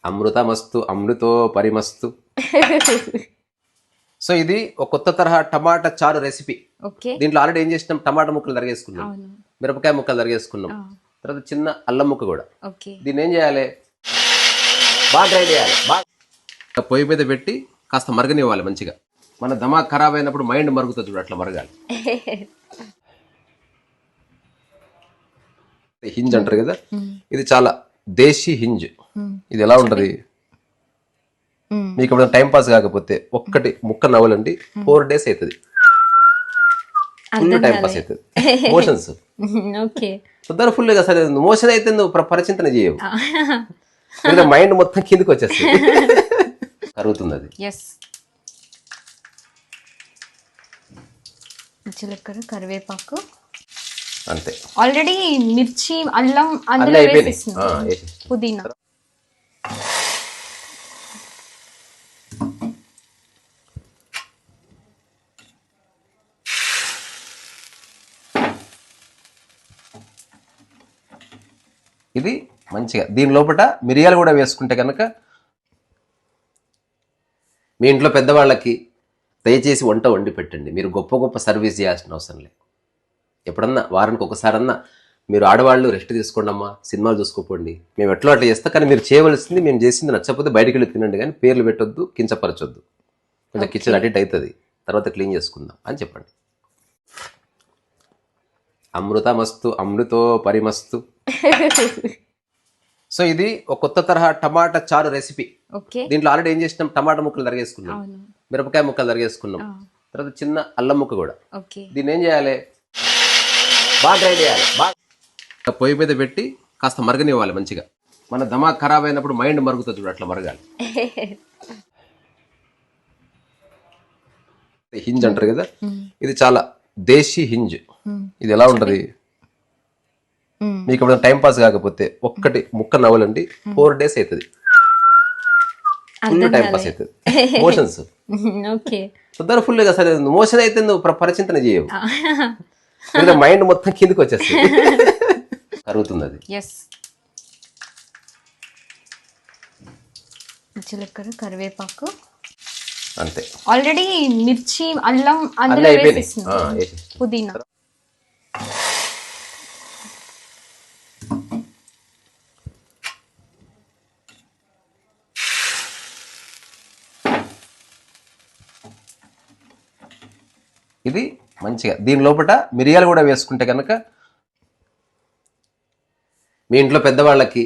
అమృతమస్తు అమృతో పరిమస్తు. So ఇది ఒక కొత్త తరహా టమాటా చారు రెసిపీ. ఓకే. దీంట్లో ఆల్రెడీ ఏం చేసినాం, టమాటా ముక్కలు తరిగేసుకున్నాం, అవును. మిరపకాయ ముక్కలు తరిగేసుకున్నాం, తర్వాత చిన్న అల్లం ముక్క కూడా. ఓకే. దీన్ని ఏం చేయాలి, బాగా డ్రై చేయాలి. బాగా పొయ్యి మీద పెట్టి కాస్త మరగనివ్వాలి మంచిగా. మన దమాక్ ఖరాబ్ అయినప్పుడు మైండ్ మరుగుతుంది చూడు, అట్లా మరగాలి. హింజ్ అంటారు కదా, ఇది చాలా దేశీ హింజ్. ఇది ఎలా ఉంటది, మీకు ఎప్పుడైనా టైం పాస్ కాకపోతే ఒక్కటి ముక్క నవ్వలండి, 4 days అవుతుంది, ఫుల్ టైం పాస్ అవుతుంది. మోషన్స్ పొద్దున ఫుల్ గా సరే మోషన్ అయితే నువ్వు పరిచింతన చేయవు, మైండ్ మొత్తం కిందికి వచ్చేస్తుంది, కరుగుతుంది అది. జీలకర్ర, కరివేపాకు, అంతే. ఆల్రెడీ మిర్చి, అల్లం అందులో వేసేస్తున్నాం, పుదీనా. ఇది మంచిగా దీని లోపల మిరియాలు కూడా వేసుకుంటే కనుక మీ ఇంట్లో పెద్దవాళ్ళకి దయచేసి వంట వండి పెట్టండి. మీరు గొప్ప గొప్ప సర్వీస్ చేయాల్సిన అవసరం లేదు. ఎప్పుడన్నా వారానికి ఒకసారన్నా మీరు ఆడవాళ్ళు రెస్ట్ తీసుకోండమ్మా, సినిమాలు చూసుకోపోండి, మేము ఎట్లా అట్లా చేస్తాం. కానీ మీరు చేయవలసింది, మేము చేసింది నచ్చకపోతే బయటికి వెళ్ళి తినండి, కానీ పేర్లు పెట్టొద్దు, కించపరచొద్దు. కొంచెం కిచెన్ అడిట్ అవుతుంది, తర్వాత క్లీన్ చేసుకుందాం అని చెప్పండి. అమృతమస్తు అమృతో పరిమస్తు. సో ఇది ఒక కొత్త తరహా టమాటా చారు రెసిపీ. దీంట్లో ఆల్రెడీ ఏం చేసినాం, టమాటా ముక్కలు తరిగేసుకున్నాం, మిరపకాయ ముక్కలు తరిగేసుకున్నాం, తర్వాత చిన్న అల్లం ముక్క కూడా. దీన్ని ఏం చేయాలి, బాగా డ్రై చేయాలి. బాగా పొయ్యి మీద పెట్టి కాస్త మరగనివ్వాలి మంచిగా. మన దమాక్ ఖరాబ్ అయినప్పుడు మైండ్ మరుగుతుంది చూడు, అట్లా మరగాలి. హింజ్ అంటారు కదా, ఇది చాలా దేశీ హింజ్. ఇది ఎలా ఉంటది, మీకు ఎప్పుడైనా టైం పాస్ కాకపోతే ఒక్కటి ముక్క నవ్వలండి, 4 days అవుతుంది, ఫుల్ టైం పాస్ అవుతుంది. మోషన్స్ పొద్దున ఫుల్ గా సరే మోషన్ అయితే నువ్వు పరిచింతన చేయవు, మైండ్ మొత్తం కిందికి వచ్చేస్తుంది, కరుగుతుంది అది. జీలకర్ర, కరివేపాకు, అంతే. ఆల్రెడీ మిర్చి, అల్లం అందులో వేసేస్తున్నాం, పుదీనా. ఇది మంచిగా దీని లోపల మిరియాలు కూడా వేసుకుంటే కనుక మీ ఇంట్లో పెద్దవాళ్ళకి